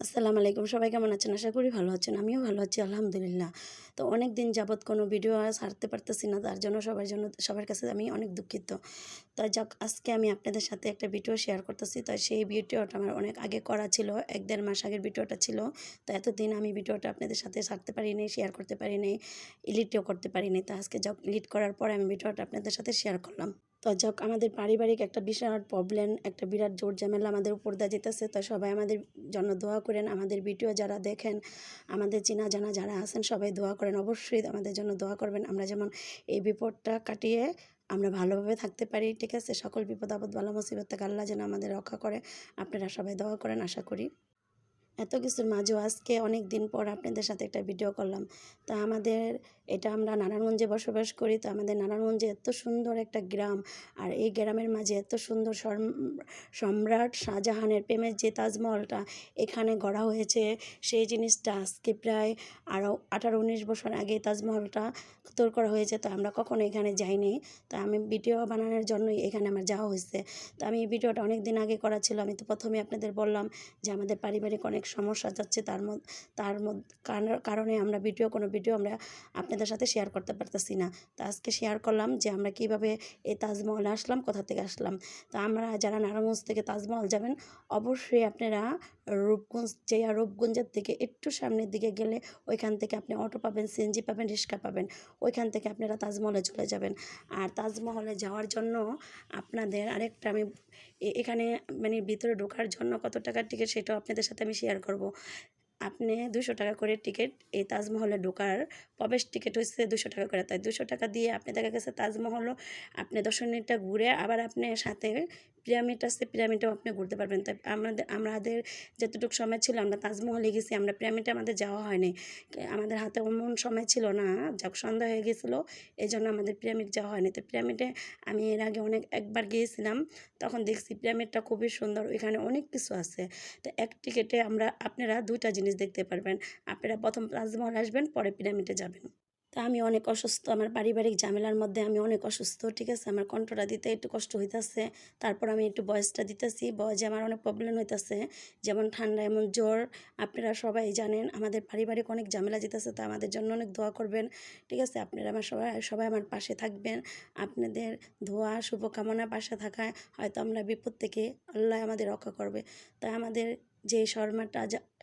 আসসালামু আলাইকুম। সবাই কেমন আছেন? আশা করি ভালো আছেন। আমিও ভালো আছি আলহামদুলিল্লাহ। তো অনেক দিন যাবৎ কোনো ভিডিও ছাড়তে পারতেছি না। তার জন্য সবার কাছে আমি অনেক দুঃখিত। তো যাক, আজকে আমি আপনাদের সাথে একটা ভিডিও শেয়ার করতেছি। তো সেই ভিডিওটা আমার অনেক আগে করা ছিল। ১-১.৫ মাস আগের ভিডিওটা ছিল। তো এতদিন আমি ভিডিওটা আপনাদের সাথে ছাড়তে পারিনি, শেয়ার করতে পারিনি, এডিটও করতে পারিনি। তো আজকে যাক, এডিট করার পরে আমি ভিডিওটা আপনাদের সাথে শেয়ার করলাম। তো যাক, আমাদের পারিবারিক একটা বিশাল প্রবলেম, একটা বিরাট জোর ঝামেলা আমাদের উপর দিয়ে যেতেছে। তো সবাই আমাদের জন্য দোয়া করেন। আমাদের ভিডিও যারা দেখেন, আমাদের চেনা জানা যারা আছেন, সবাই দোয়া করেন। অবশ্যই আমাদের জন্য দোয়া করবেন। আমরা যেমন এই বিপদটা কাটিয়ে আমরা ভালোভাবে থাকতে পারি। ঠিক আছে? সকল বিপদ আপদ বালা মুসিবত থেকে আল্লাহ যেন আমাদের রক্ষা করে। আপনারা সবাই দোয়া করেন, আশা করি। এত কিছুর মাঝেও আজকে অনেক দিন পর আপনাদের সাথে একটা ভিডিও করলাম। তা আমাদের এটা আমরা নারায়ণগঞ্জে বসবাস করি। তো আমাদের নারায়ণগঞ্জে এত সুন্দর একটা গ্রাম, আর এই গ্রামের মাঝে এত সুন্দর সম্রাট শাহজাহানের প্রেমের যে তাজমহলটা এখানে গড়া হয়েছে, সেই জিনিসটা আজকে প্রায় আরও ১৮-১৯ বছর আগে তাজমহলটা তৈরি করা হয়েছে। তো আমরা কখনো এখানে যাইনি। তো আমি ভিডিও বানানোর জন্যই এখানে আমার যাওয়া হয়েছে। তো আমি এই ভিডিওটা অনেক দিন আগে করা ছিল। আমি তো প্রথমে আপনাদের বললাম যে আমাদের পারিবারিক অনেক সমস্যা যাচ্ছে, কারণে আমরা কোনো ভিডিও আমরা আপনাদের সাথে শেয়ার করতে পারতেছি না। তো আজকে শেয়ার করলাম যে আমরা কিভাবে এই তাজমহলে আসলাম, কোথা থেকে আসলাম। তো আমরা যারা নারায়ণগঞ্জ থেকে তাজমহল যাবেন, অবশ্যই আপনারা রূপগঞ্জের থেকে একটু সামনের দিকে গেলে ওইখান থেকে আপনি অটো পাবেন, সিএনজি পাবেন, রিক্সা পাবেন। ওইখান থেকে আপনারা তাজমহলে চলে যাবেন। আর তাজমহলে যাওয়ার জন্য আপনাদের আরেকটা আমি এখানে মানে ভিতরে ঢোকার জন্য কত টাকার টিকিট সেটাও আপনাদের সাথে আমি শেয়ার করব। আপনি ২০০ টাকা করে টিকিট, এই তাজমহলে ঢোকার প্রবেশ টিকিট হচ্ছে ২০০ টাকা করে। তাই ২০০ টাকা দিয়ে আপনি দেখা গেছে তাজমহলও আপনি দর্শনীয়টা ঘুরে আবার আপনি সাথে পিরামিড আছে, পিরামিডও আপনি ঘুরতে পারবেন। তাই আমাদের যতটুকু সময় ছিল আমরা তাজমহলে গেছি, আমরা পিরামিডে আমাদের যাওয়া হয়নি। আমাদের হাতে এমন সময় ছিল না, যাক সন্ধ্যা হয়ে গেছিলো, এই জন্য আমাদের পিরামিড যাওয়া হয়নি। তো পিরামিডে আমি এর আগে একবার গিয়েছিলাম, তখন দেখছি পিরামিডটা খুবই সুন্দর, ওইখানে অনেক কিছু আছে। তো এক টিকিটে আপনারা ২টা জিনিস দেখতে পারবেন। আপনারা প্রথম তাজমহল আসবেন, পরে পিরামিডে যাবেন। তা আমি অনেক অসুস্থ, আমার পারিবারিক ঝামেলার মধ্যে আমি অনেক অসুস্থ। ঠিক আছে? আমার কণ্ঠটা দিতে একটু কষ্ট হইতাছে। তারপর আমি একটু ভয়েসটা দিতেছি। ভয়েসে আমার অনেক প্রবলেম হইতাছে, যেমন ঠান্ডা, এমন জ্বর। আপনারা সবাই জানেন আমাদের পারিবারিক অনেক ঝামেলা যেতেছে। তা আমাদের জন্য অনেক দোয়া করবেন। ঠিক আছে? আপনারা সবাই আমার পাশে থাকবেন। আপনাদের দোয়া শুভকামনা পাশে থাকায় হয়তো আমরা বিপদ থেকে আল্লাহ আমাদের রক্ষা করবে। তাই আমাদের যে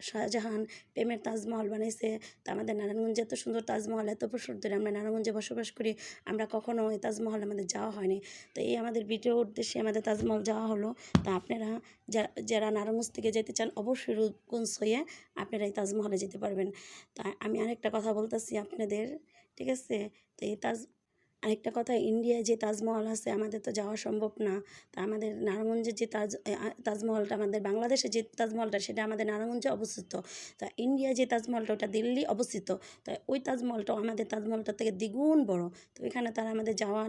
শাহজাহান প্রেমের তাজমহল বানাইছে, তা আমাদের নারায়ণগঞ্জে এত সুন্দর তাজমহল, এত বছর ধরে আমরা নারায়ণগঞ্জে বসবাস করি, আমরা কখনো এই তাজমহল আমাদের যাওয়া হয়নি। তো এই আমাদের ভিডিও উদ্দেশ্যে আমাদের তাজমহল যাওয়া হলো। তা আপনারা যারা নারায়ণগঞ্জ থেকে যেতে চান, অবশ্যই রূপগঞ্জ হয়ে আপনারা এই তাজমহলে যেতে পারবেন। তা আমি আরেকটা কথা বলতেছি আপনাদের। ঠিক আছে? তো আরেকটা কথা, ইন্ডিয়ায় যে তাজমহল আছে আমাদের তো যাওয়া সম্ভব না। তা আমাদের নারায়ণগঞ্জের যে তাজমহলটা, আমাদের বাংলাদেশে যে তাজমহলটা সেটা আমাদের নারায়ণগঞ্জে অবস্থিত। তা ইন্ডিয়ায় যে তাজমহলটা ওটা দিল্লি অবস্থিত। তা ওই তাজমহলটাও আমাদের তাজমহলটার থেকে দ্বিগুণ বড়। তো ওইখানে তারা আমাদের যাওয়া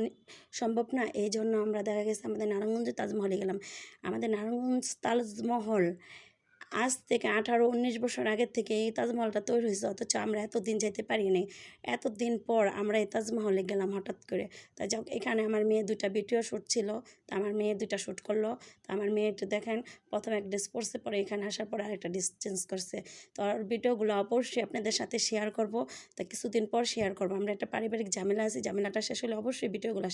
সম্ভব না, এই জন্য আমরা দেখা গেছে আমাদের নারায়ণগঞ্জের তাজমহলে গেলাম। আমাদের নারায়ণগঞ্জ তাজমহল আজ থেকে ১৮-১৯ বছর আগের থেকে এই তাজমহলটা তৈরি হয়েছে, অথচ আমরা এতদিন যেতে পারিনি। এতদিন পর আমরা এই তাজমহলে গেলাম হঠাৎ করে। তা যাক, এখানে আমার মেয়ে ২টা ভিডিও শ্যুট ছিল। তা আমার মেয়ে ২টা শ্যুট করলো। তা আমার মেয়ে একটু দেখেন, প্রথমে এক ড্রেস পরছে, পরে এখানে আসার পর আরেকটা ড্রেস চেঞ্জ করছে। তো আর ভিডিওগুলো অবশ্যই আপনাদের সাথে শেয়ার করব। তা কিছুদিন পর শেয়ার করব। আমরা একটা পারিবারিক ঝামেলা আছে, ঝামেলাটা শেষ হলে অবশ্যই ভিডিওগুলো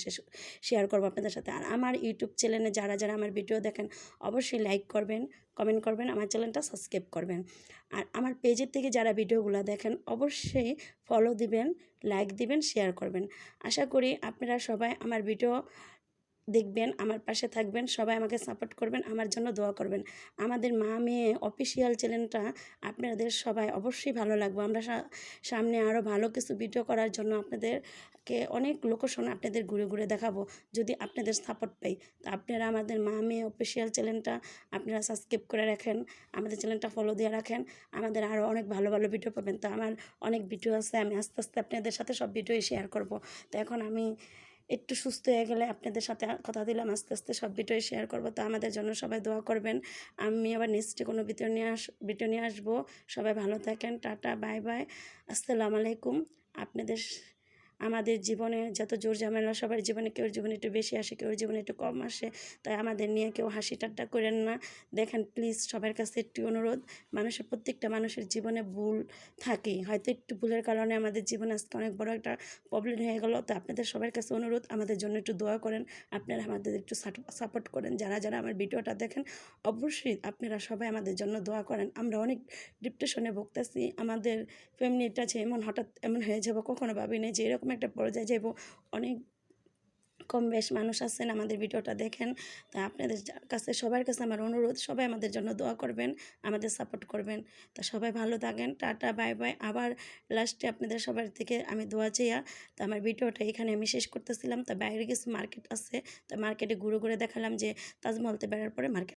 শেয়ার করব আপনাদের সাথে। আর আমার ইউটিউব চ্যানেলে যারা আমার ভিডিও দেখেন, অবশ্যই লাইক করবেন, কমেন্ট করবেন, আমার চ্যানেলটা সাবস্ক্রাইব করবেন। আর আমার পেজের থেকে যারা ভিডিওগুলো দেখেন, অবশ্যই ফলো দিবেন, লাইক দিবেন, শেয়ার করবেন। আশা করি আপনারা সবাই আমার ভিডিও দেখবেন, আমার পাশে থাকবেন, সবাই আমাকে সাপোর্ট করবেন, আমার জন্য দোয়া করবেন। আমাদের মা মেয়ে অফিসিয়াল চ্যানেলটা আপনাদের সবাই অবশ্যই ভালো লাগবে। আমরা সামনে আরও ভালো কিছু ভিডিও করার জন্য আপনাদেরকে অনেক লোকেশন আপনাদের ঘুরে ঘুরে দেখাবো, যদি আপনাদের সাপোর্ট পাই। তো আপনারা আমাদের মা মেয়ে অফিসিয়াল চ্যানেলটা আপনারা সাবস্ক্রাইব করে রাখেন, আমাদের চ্যানেলটা ফলো দিয়ে রাখেন, আমাদের আরও অনেক ভালো ভালো ভিডিও পাবেন। তো আমার অনেক ভিডিও আছে, আমি আস্তে আস্তে আপনাদের সাথে সব ভিডিওই শেয়ার করব। তো এখন আমি একটু সুস্থ হয়ে গেলে আপনাদের সাথে কথা দিলাম আস্তে আস্তে সব ভিডিও শেয়ার করব। তো আমাদের জন্য সবাই দোয়া করবেন। আমি আবার নেক্সটে কোনো ভিডিও নিয়ে আসবো। সবাই ভালো থাকেন। টাটা, বাই বাই, আসসালামু আলাইকুম। আপনাদের আমাদের জীবনে যত জোর ঝামেলা সবার জীবনে, কেউর জীবনে একটু বেশি আসে, কেউর জীবনে একটু কম আসে। তাই আমাদের নিয়ে কেউ হাসি ঠাট্টা করেন না। দেখেন প্লিজ, সবার কাছে একটি অনুরোধ, প্রত্যেকটা মানুষের জীবনে ভুল থাকেই। হয়তো একটু ভুলের কারণে আমাদের জীবনে আজকে অনেক বড় একটা প্রবলেম হয়ে গেল। তো আপনাদের সবার কাছে অনুরোধ, আমাদের জন্য একটু দোয়া করেন। আপনারা আমাদের একটু সাপোর্ট করেন। যারা আমার ভিডিওটা দেখেন, অবশ্যই আপনারা সবাই আমাদের জন্য দোয়া করেন। আমরা অনেক ডিপ্রেশনে ভুগতেছি। আমাদের ফ্যামিলিটা যে হঠাৎ এমন হয়ে যাব কখনো ভাবিনি যে এরকম একটা পর্যায়ে যাব। অনেক কম বেশ মানুষ আছেন আমাদের ভিডিওটা দেখেন। তা আপনাদের কাছে, সবার কাছে আমার অনুরোধ, সবাই আমাদের জন্য দোয়া করবেন, আমাদের সাপোর্ট করবেন। তা সবাই ভালো থাকেন। Tata, bye bye. আবার লাস্টে আপনাদের সবার থেকে আমি দোয়া চেয়ে তো আমার ভিডিওটা এখানে আমি শেষ করতেছিলাম। তা বাইরে কিছু মার্কেট আছে, তা মার্কেটে ঘুরে ঘুরে দেখালাম যে তাজমহলতে বেড়ার পরে মার্কেট